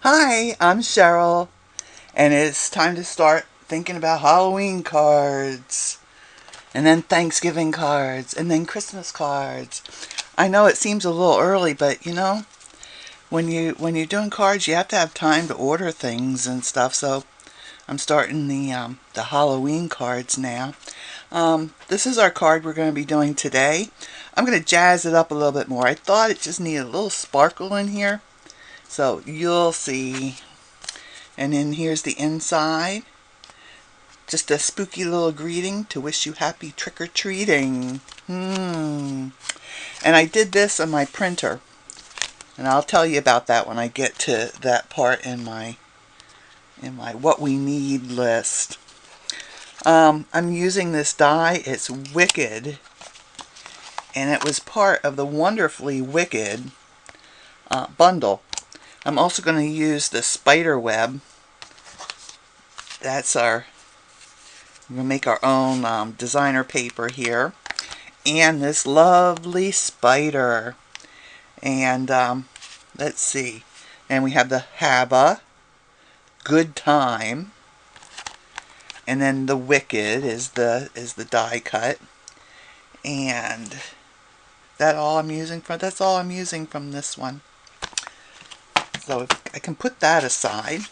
Hi, I'm Cheryl, and it's time to start thinking about Halloween cards, and then Thanksgiving cards, and then Christmas cards. I know it seems a little early, but you know, when you're doing cards, you have to have time to order things and stuff. So I'm starting the Halloween cards now. This is our card we're going to be doing today. I'm going to jazz it up a little bit more. I thought it just needed a little sparkle in here. So you'll see. And then here's the inside. Just a spooky little greeting to wish you happy trick-or-treating. And I did this on my printer. And I'll tell you about that when I get to that part in my what we need list. I'm using this die. It's Wicked. And it was part of the Wonderfully Wicked bundle. I'm also going to use the spider web. We're going to make our own designer paper here. And this lovely spider. And let's see. And we have the Haba, Good Time. And then the Wicked is the die cut. And that's all I'm using from this one. So I can put that aside,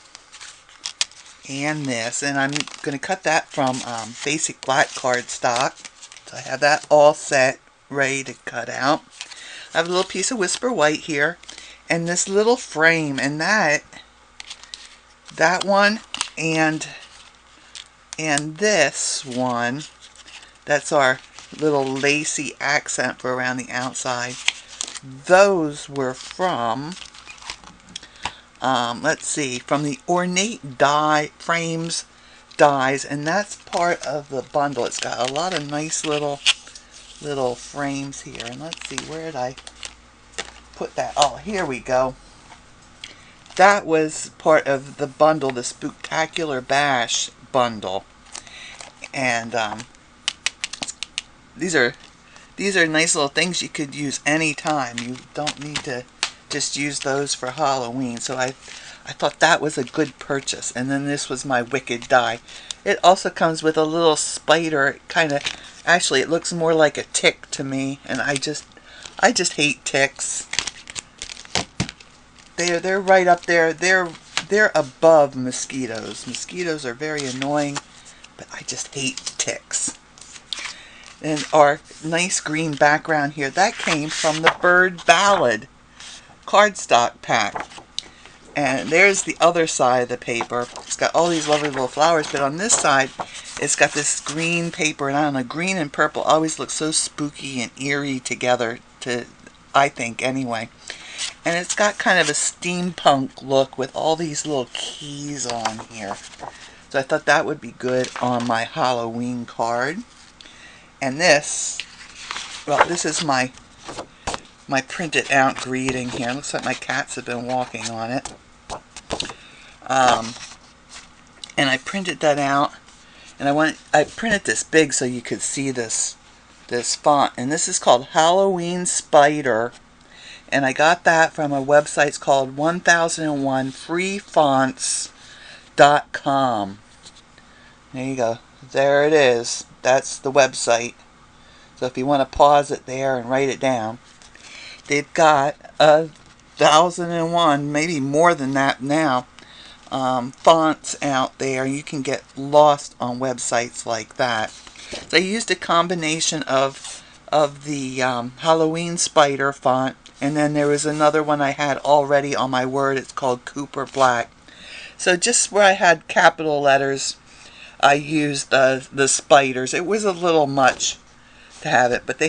and this, and I'm going to cut that from basic black cardstock. So I have that all set, ready to cut out. I have a little piece of Whisper White here, and this little frame, and that one, and this one, that's our little lacy accent for around the outside. Those were from let's see, from the Ornate frames dies, and that's part of the bundle. It's got a lot of nice little frames here. And let's see, where did I put that? Oh, here we go. That was part of the bundle, the Spooktacular Bash bundle. And these are nice little things you could use anytime. You don't need to just use those for Halloween. So I thought that was a good purchase. And then this was my Wicked die. It also comes with a little spider. Actually, it looks more like a tick to me, and I just hate ticks. They're right up there. They're above mosquitoes. Mosquitoes are very annoying, but I just hate ticks. And our nice green background here, that came from the Bird Ballad cardstock pack. And there's the other side of the paper. It's got all these lovely little flowers, but on this side it's got this green paper, and I don't know, green and purple always look so spooky and eerie together, I think anyway. And it's got kind of a steampunk look with all these little keys on here. So I thought that would be good on my Halloween card. And this, well, this is my printed out greeting here. Looks like my cats have been walking on it. And I printed that out, and I printed this big so you could see this font. And this is called Halloween Spider, and I got that from a website. It's called 1001freefonts.com. There you go. There it is. That's the website. So if you want to pause it there and write it down. They've got 1,001, maybe more than that now, fonts out there. You can get lost on websites like that. So I used a combination of the Halloween Spider font, and then there was another one I had already on my Word. It's called Cooper Black. So just where I had capital letters, I used the spiders. It was a little much to have it, but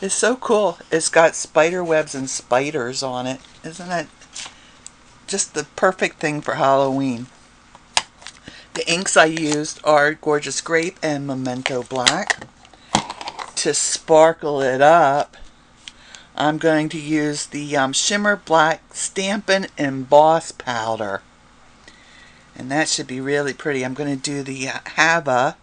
it's so cool. It's got spider webs and spiders on it. Isn't that just the perfect thing for Halloween? The inks I used are Gorgeous Grape and Memento Black. To sparkle it up, I'm going to use the Shimmer Black Stampin' Emboss powder. And that should be really pretty. I'm going to do the Haba,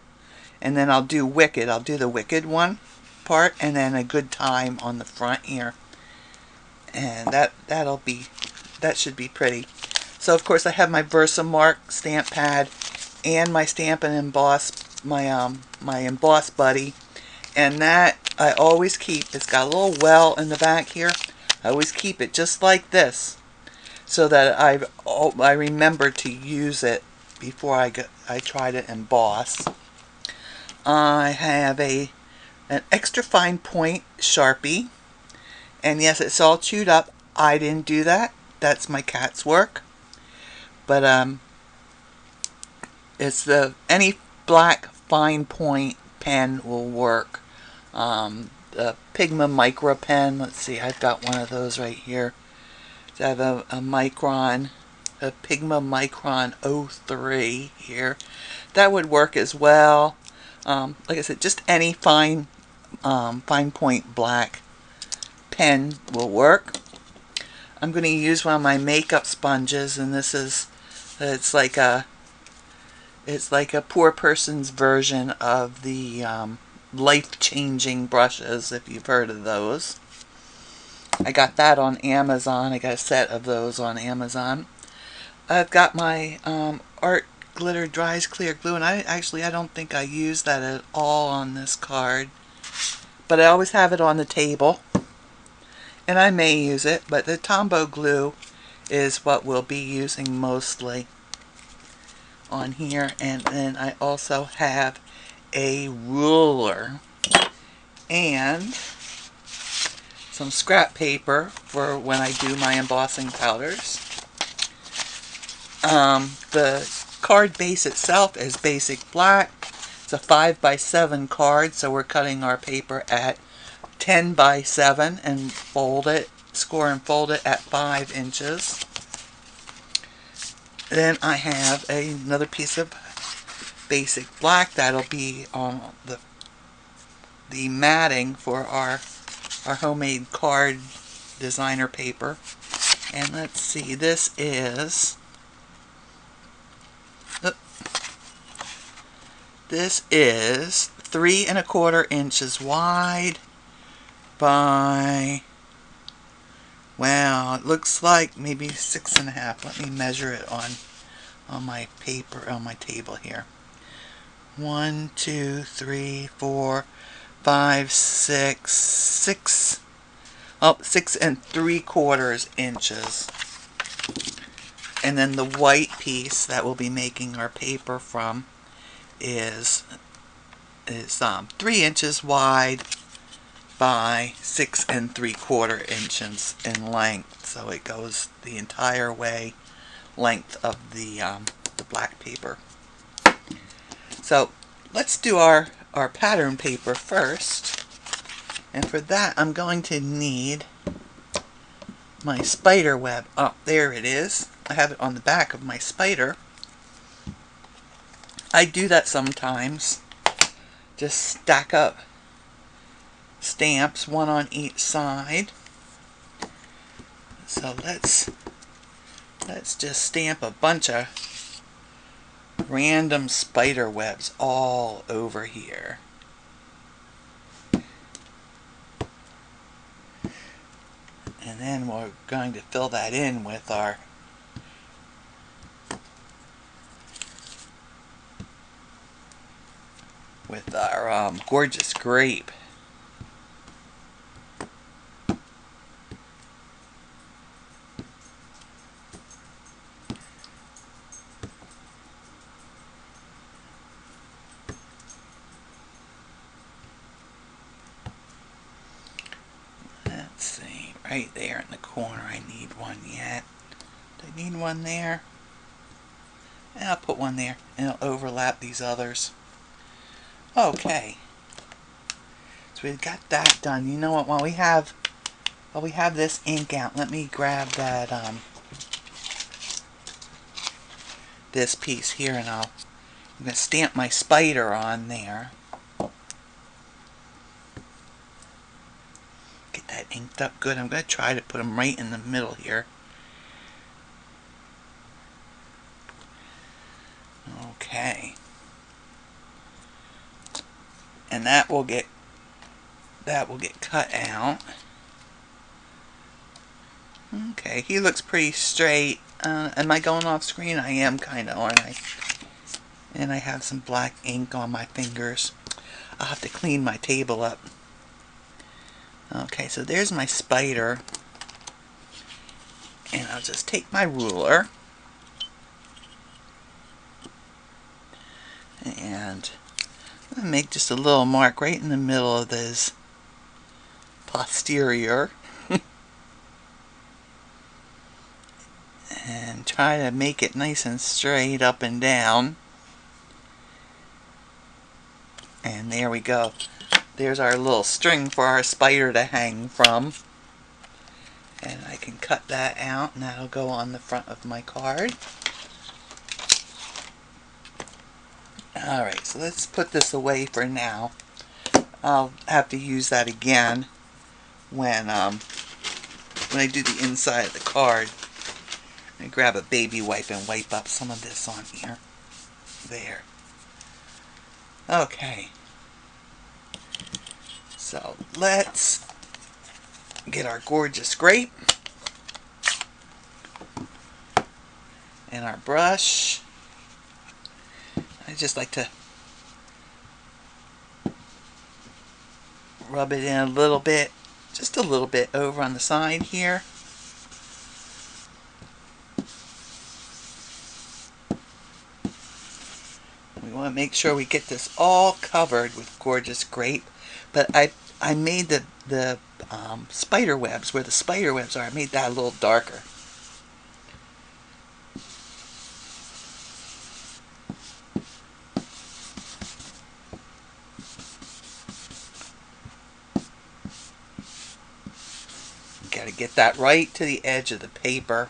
and then I'll do Wicked. I'll do the Wicked one part, and then a Good Time on the front here. And that should be pretty. So of course I have my VersaMark stamp pad and my Stampin' Emboss, my Emboss Buddy, and that I always keep. It's got a little well in the back here. I always keep it just like this, so that I remember to use it before I try to emboss. I have an extra fine point Sharpie, and yes, it's all chewed up. I didn't do that. That's my cat's work. But it's any black fine point pen will work. The Pigma Micro pen. Let's see, I've got one of those right here. I have a Pigma Micron 03 here. That would work as well. Like I said, just any fine point black pen will work. I'm going to use one of my makeup sponges, and this is it's like a poor person's version of the life-changing brushes, if you've heard of those. I got that on Amazon. I got a set of those on Amazon. I've got my Art Glitter Dries Clear Glue, and I don't think I use that at all on this card, but I always have it on the table, and I may use it, but the Tombow glue is what we'll be using mostly on here. And then I also have a ruler and some scrap paper for when I do my embossing powders. The card base itself is basic black. It's a 5x7 card, so we're cutting our paper at 10x7 and fold it, score and fold it at 5 inches. Then I have another piece of basic black that'll be on the matting for our homemade card designer paper. And let's see, this is 3 1/4 inches wide by, well, it looks like maybe 6 1/2. Let me measure it on my paper, on my table here. 1, 2, 3, 4, 5, 6, 6 3/4 inches. And then the white piece that we'll be making our paper from is 3 inches wide by 6 3/4 inches in length. So it goes the entire way length of the black paper. So let's do our pattern paper first. And for that I'm going to need my spider web. Oh, there it is. I have it on the back of my spider. I do that sometimes. Just stack up stamps, one on each side. So let's just stamp a bunch of random spider webs all over here. And then we're going to fill that in with our gorgeous grape. Let's see, right there in the corner I need one yet. Do I need one there? And I'll put one there and it'll overlap these others. Okay, so we've got that done. You know what? While we have this ink out, let me grab that this piece here, and I'm going to stamp my spider on there. Get that inked up good. I'm going to try to put them right in the middle here. Okay. And that will get cut out. Okay, he looks pretty straight. Am I going off screen? I am kind of, aren't I? And I have some black ink on my fingers. I'll have to clean my table up. Okay, so there's my spider. And I'll just take my ruler. And I'm going to make just a little mark right in the middle of this posterior. And try to make it nice and straight up and down. And there we go. There's our little string for our spider to hang from. And I can cut that out and that'll go on the front of my card. Alright, so let's put this away for now. I'll have to use that again when I do the inside of the card. I grab a baby wipe and wipe up some of this on here. There. Okay. So let's get our gorgeous grape and our brush. I just like to rub it in a little bit, just a little bit over on the side here. We want to make sure we get this all covered with gorgeous grape. But I made the spider webs, where the spider webs are, I made that a little darker. Got to get that right to the edge of the paper.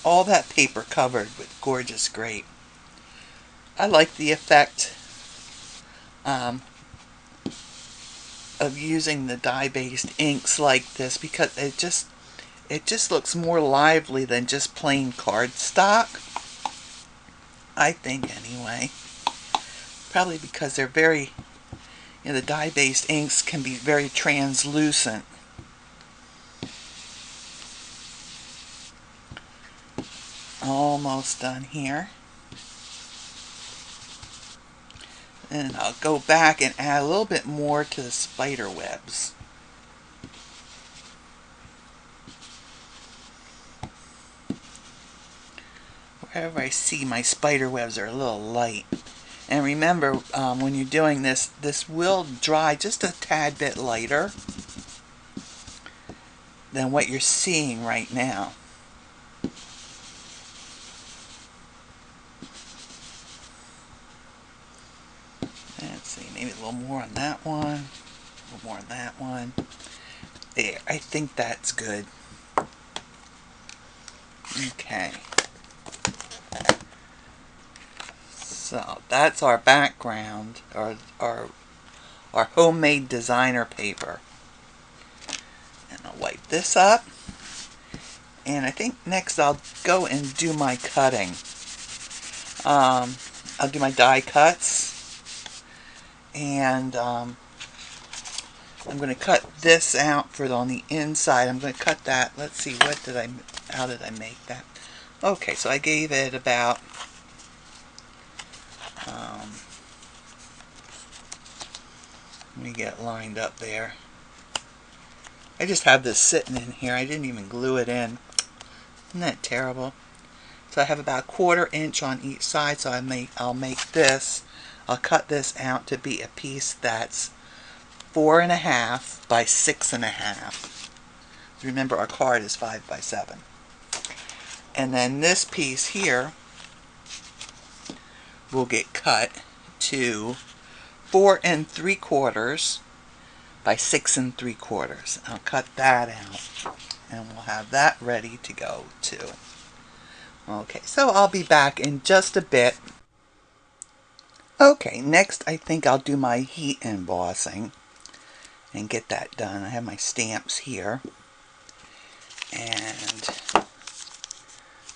All that paper covered with gorgeous grape. I like the effect of using the dye-based inks like this because it just looks more lively than just plain cardstock. I think anyway. Probably because they're very, the dye-based inks can be very translucent. Almost done here. And I'll go back and add a little bit more to the spider webs. Wherever I see my spider webs are a little light. And remember, when you're doing this, this will dry just a tad bit lighter than what you're seeing right now. Let's see, maybe a little more on that one, a little more on that one. There, I think that's good. Okay. So that's our background, our homemade designer paper. And I'll wipe this up. And I think next I'll go and do my cutting. I'll do my die cuts. And I'm going to cut this out for on the inside. I'm going to cut that. Let's see, how did I make that? Okay, so I gave it about let me get it lined up there. I just have this sitting in here. I didn't even glue it in. Isn't that terrible? So I have about 1/4 inch on each side. So I'll make this. I'll cut this out to be a piece that's 4.5 by 6.5. Remember, our card is 5 by 7. And then this piece here will get cut to 4 3/4 by 6 3/4. I'll cut that out and we'll have that ready to go too. Okay, so I'll be back in just a bit. Okay, next I think I'll do my heat embossing and get that done. I have my stamps here and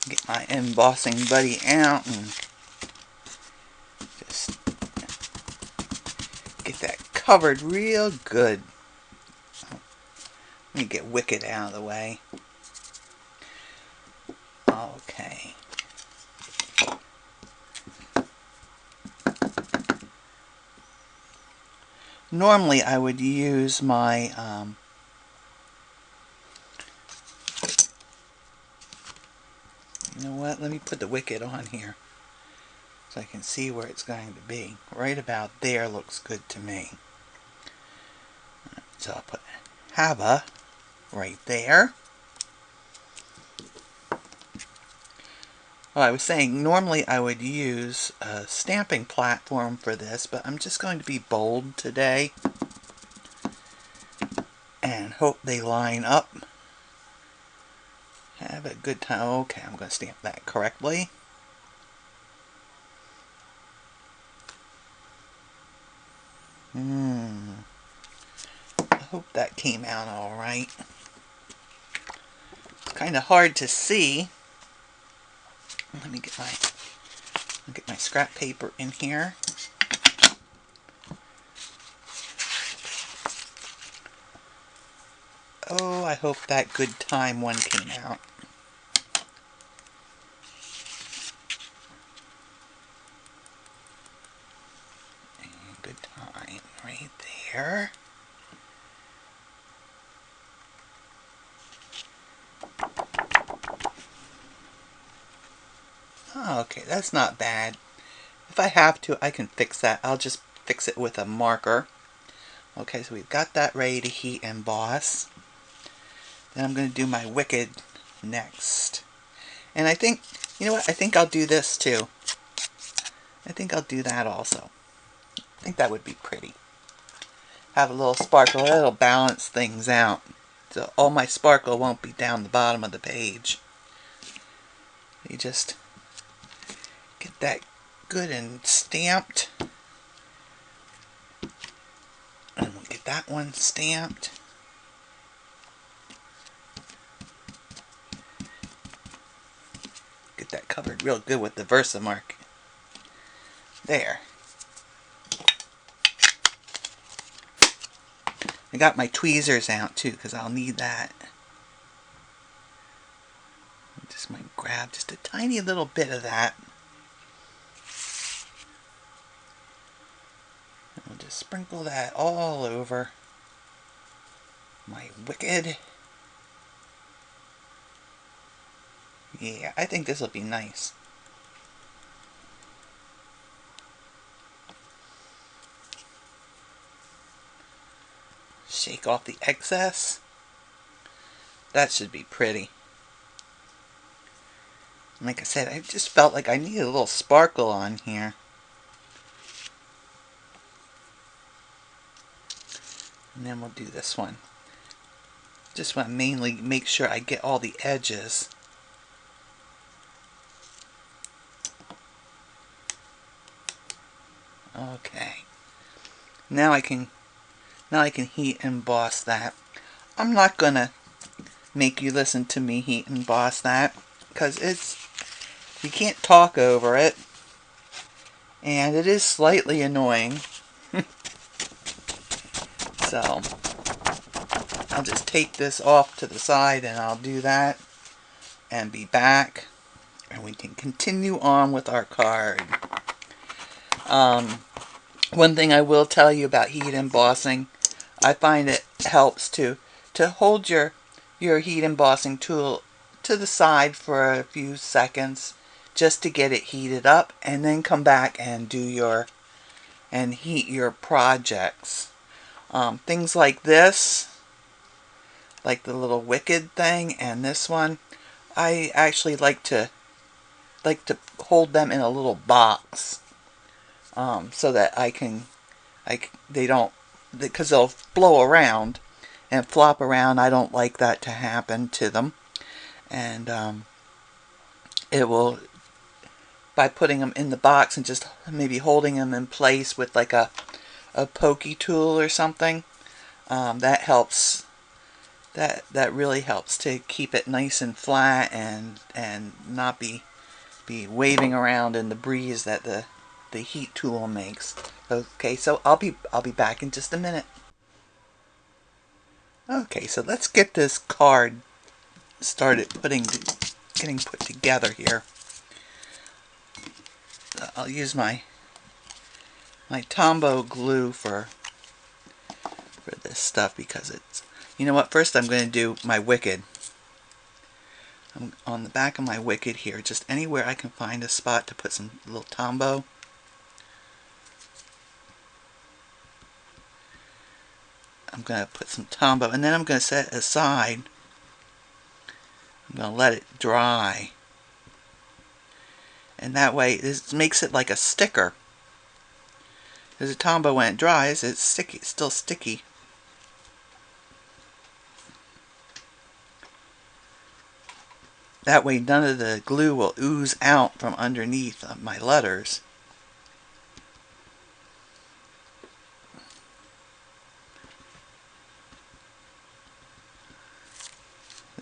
get my Embossing Buddy out and just get that covered real good. Let me get Wicked out of the way. Okay. Normally I would use my you know what, let me put the Wicked on here so I can see where it's going to be. Right about there looks good to me. So I'll put Hava right there. Well, I was saying normally I would use a stamping platform for this, but I'm just going to be bold today and hope they line up. Have a good time. Okay, I'm going to stamp that correctly. I hope that came out all right. It's kind of hard to see. Let me get my scrap paper in here. Oh, I hope that Good Time one came out. And Good Time right there. Oh, okay, that's not bad. If I have to, I can fix that. I'll just fix it with a marker. Okay, so we've got that ready to heat emboss. Then I'm going to do my Wicked next. And I think, you know what, I think I'll do this too. I think I'll do that also. I think that would be pretty. Have a little sparkle. That'll balance things out. So all my sparkle won't be down the bottom of the page. You just get that good and stamped. And we'll get that one stamped. Get that covered real good with the VersaMark. There. I got my tweezers out too, because I'll need that. I just might grab just a tiny little bit of that. And we'll just sprinkle that all over my Wicked. Yeah, I think this will be nice. Shake off the excess. That should be pretty. Like I said, I just felt like I needed a little sparkle on here. And then we'll do this one. Just want to mainly make sure I get all the edges. Okay. Now I can heat emboss that. I'm not gonna make you listen to me heat emboss that because you can't talk over it, and it is slightly annoying. So I'll just take this off to the side and I'll do that and be back, and we can continue on with our card. One thing I will tell you about heat embossing, I find it helps to hold your heat embossing tool to the side for a few seconds just to get it heated up, and then come back and heat your projects. Things like this, like the little Wicked thing and this one, I actually like to hold them in a little box. So that they don't, because they'll blow around and flop around. I don't like that to happen to them. And it will, by putting them in the box and just maybe holding them in place with like a pokey tool or something, that helps. That really helps to keep it nice and flat and not be waving around in the breeze that the the heat tool makes. Okay, so I'll be back in just a minute. Okay, so let's get this card started getting put together here. I'll use my Tombow glue for this stuff because it's, you know what, first I'm going to do my wicked. I'm on the back of my wicked here, just anywhere I can find a spot to put some little Tombow. I'm going to put some Tombow, and then I'm going to set it aside. I'm going to let it dry. And that way, this makes it like a sticker. Because the Tombow, when it dries, it's sticky, it's still sticky. That way, none of the glue will ooze out from underneath my letters.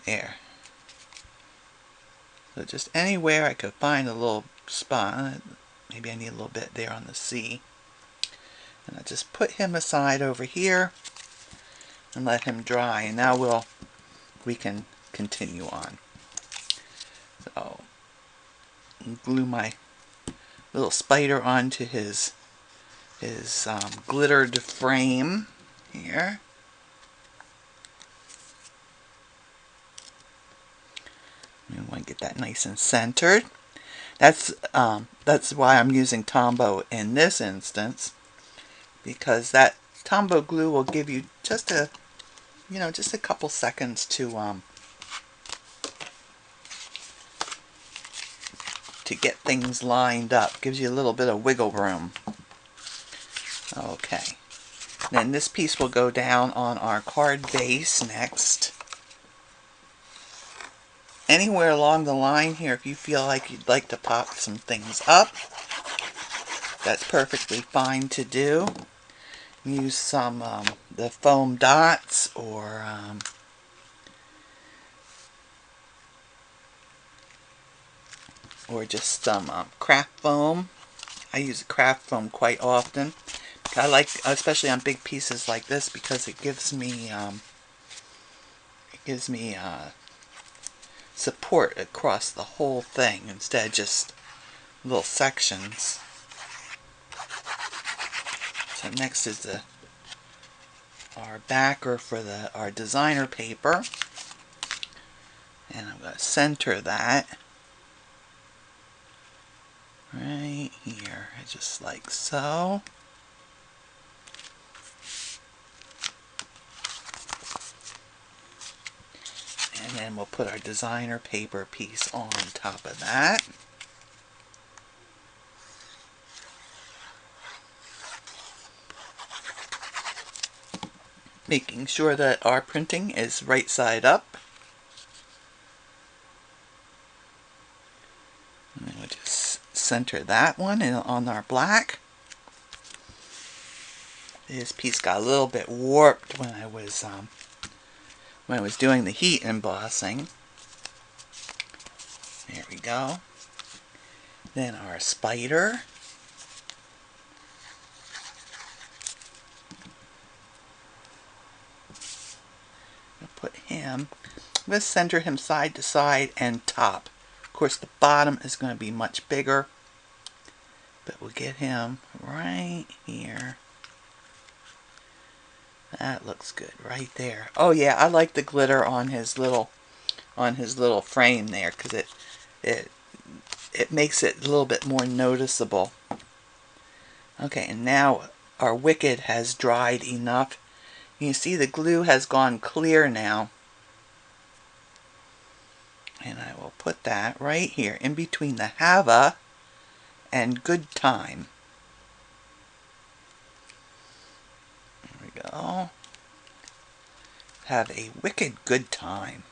There. So just anywhere I could find a little spot. Maybe I need a little bit there on the C. And I just put him aside over here and let him dry. And now we can continue on. So glue my little spider onto his glittered frame here. We want to get that nice and centered. That's why I'm using Tombow in this instance, because that Tombow glue will give you just a couple seconds to get things lined up. Gives you a little bit of wiggle room. Okay. Then this piece will go down on our card base next. Anywhere along the line here, if you feel like you'd like to pop some things up, that's perfectly fine to do. Use some the foam dots or just some craft foam. I use craft foam quite often. I like, especially on big pieces like this, because it gives me support across the whole thing instead of just little sections. So next is our backer for our designer paper, and I'm going to center that right here, just like so. And then we'll put our designer paper piece on top of that. Making sure that our printing is right side up. And then we'll just center that one on our black. This piece got a little bit warped when I was doing the heat embossing. There we go. Then our spider. I'll put him. I'm going to center him side to side and top. Of course, the bottom is going to be much bigger, but we'll get him right here. That looks good right there. Oh yeah, I like the glitter on his little frame there, because it makes it a little bit more noticeable. Okay, and now our wicked has dried enough. You see the glue has gone clear now. And I will put that right here in between the have a and good time. There we go. Have a wicked good time.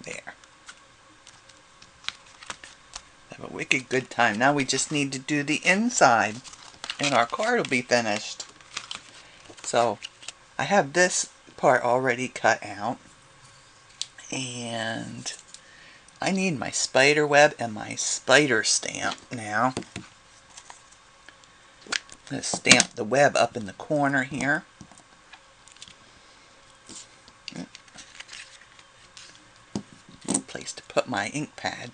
There. Have a wicked good time. Now we just need to do the inside, and our card will be finished. So I have this part already cut out. And I need my spider web and my spider stamp now. I'm going to stamp the web up in the corner here. Good place to put my ink pad.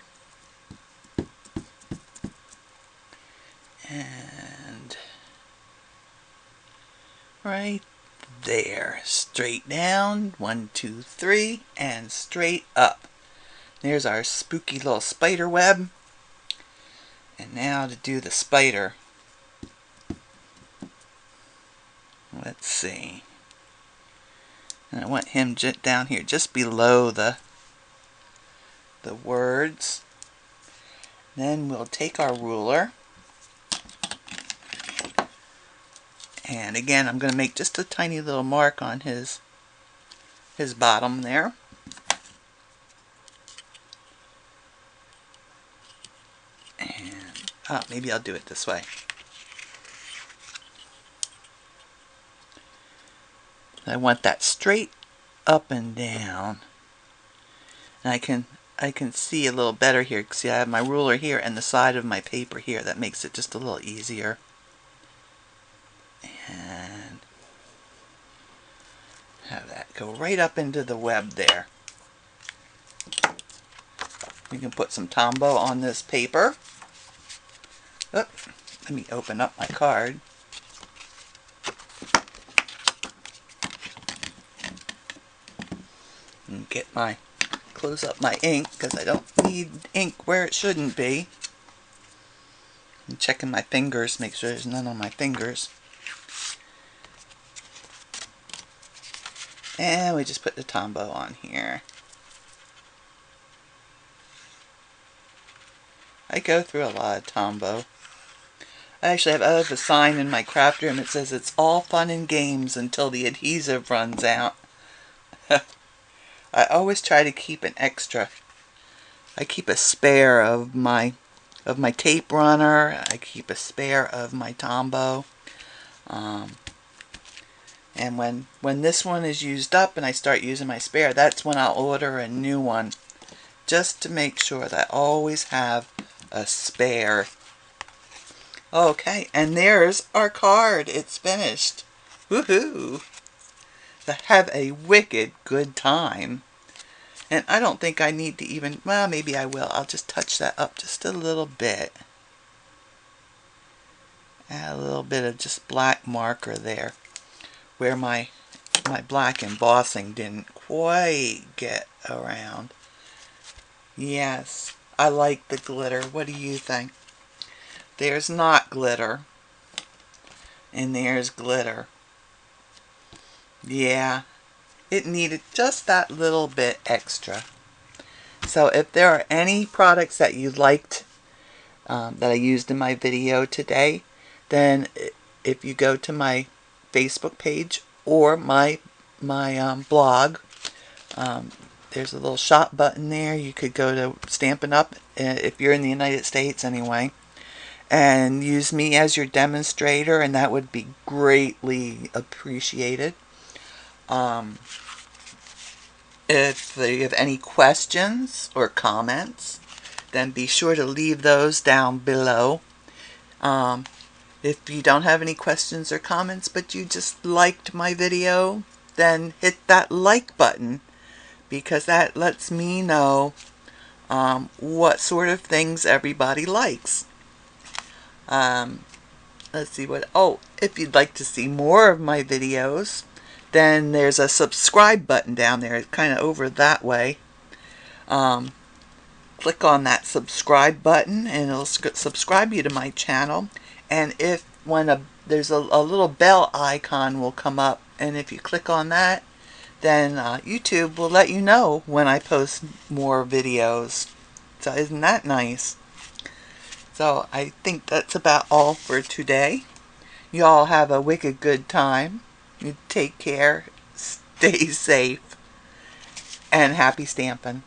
And right there. Straight down. 1, 2, 3. And straight up. There's our spooky little spider web. And now to do the spider. Let's see. And I want him down here just below the words. Then we'll take our ruler. And again, I'm going to make just a tiny little mark on his bottom there. And maybe I'll do it this way. I want that straight up and down. And I can see a little better here. See, I have my ruler here and the side of my paper here. That makes it just a little easier. And have that go right up into the web there. We can put some Tombow on this paper. Oh, let me open up my card. And close up my ink because I don't need ink where it shouldn't be. I'm checking my fingers, make sure there's none on my fingers. And we just put the Tombow on here. I go through a lot of Tombow. I have a sign in my craft room that says it's all fun and games until the adhesive runs out. I always try to keep an extra. I keep a spare of my tape runner. I keep a spare of my Tombow. And when this one is used up and I start using my spare, that's when I'll order a new one. Just to make sure that I always have a spare. Okay, and there's our card. It's finished. Woohoo! Have a wicked good time. And I don't think I need to even, well, maybe I will. I'll just touch that up just a little bit. Add a little bit of just black marker there, where my black embossing didn't quite get around. Yes, I like the glitter. What do you think? There's not glitter. And there's glitter. Yeah, it needed just that little bit extra. So if there are any products that you liked that I used in my video today, then if you go to my Facebook page or my blog, there's a little shop button there. You could go to Stampin Up if you're in the United States anyway, and use me as your demonstrator, and that would be greatly appreciated. If you have any questions or comments, then be sure to leave those down below. If you don't have any questions or comments, but you just liked my video, then hit that like button, because that lets me know what sort of things everybody likes. Let's see what, if you'd like to see more of my videos, then there's a subscribe button down there. It's kind of over that way. Click on that subscribe button and it'll subscribe you to my channel. And there's a little bell icon will come up, and if you click on that, then YouTube will let you know when I post more videos. So isn't that nice? So I think that's about all for today. You all have a wicked good time. You take care, stay safe, and happy stamping.